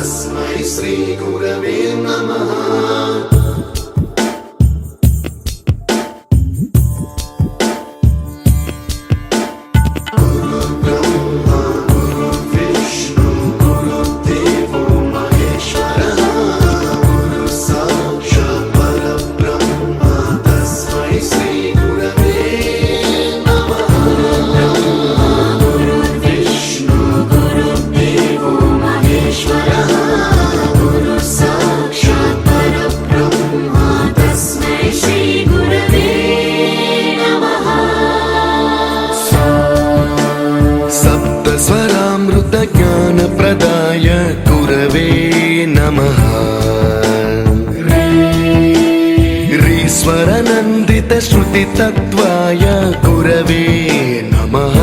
तस्मै श्री गुरवे नमः। ज्ञानप्रदाय गुरवे नमः। रीश्वरनन्दित श्रुतितत्त्वाय गुरवे नमः।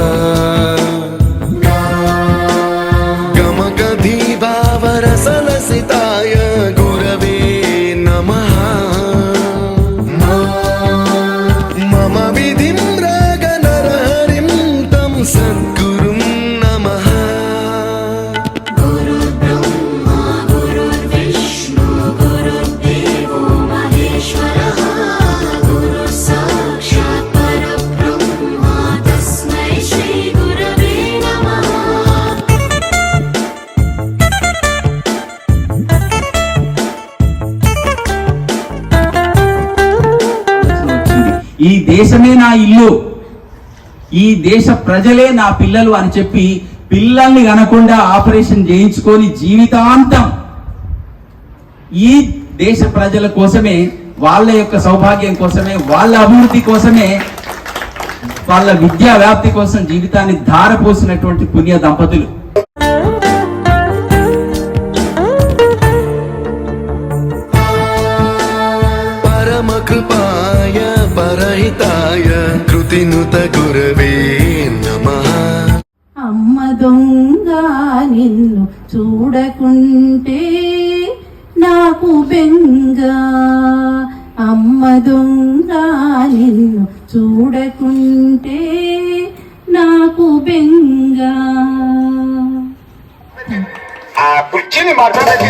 गमगधीभावरसलसिताय गुरवे नमः। मम विधिं रागनरहरिं तं सद्गुरुं नमः। ఈ దేశమే నా ఇల్లు, ఈ దేశ ప్రజలే నా పిల్లలు అని చెప్పి పిల్లల్ని కనకుండా ఆపరేషన్ చేయించుకొని జీవితాంతం ఈ దేశ ప్రజల కోసమే, వాళ్ళ యొక్క సౌభాగ్యం కోసమే, వాళ్ళ అభివృద్ధి కోసమే, వాళ్ళ విద్యా వ్యాప్తి కోసం జీవితాన్ని ధారపోసినటువంటి పుణ్య దంపతులు. పరమకృపాయ పరహితాయ కృతినుత గురవే నమః. అమ్మ దొంగ నిన్ను చూడకుంటే నాకు బెంగ, అమ్మ దొంగ నిన్ను చూడకుంటే నాకు బెంగ. ఆ కుర్చీని మాట్లాడే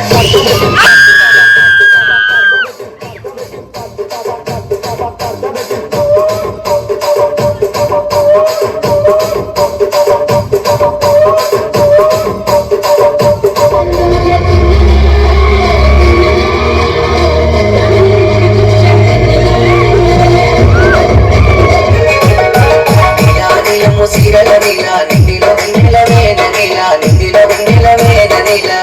సీరల నీలా నిండిలో వెన్నెల వేద నీలా నిండిలో వెన్నెల వేద నీలా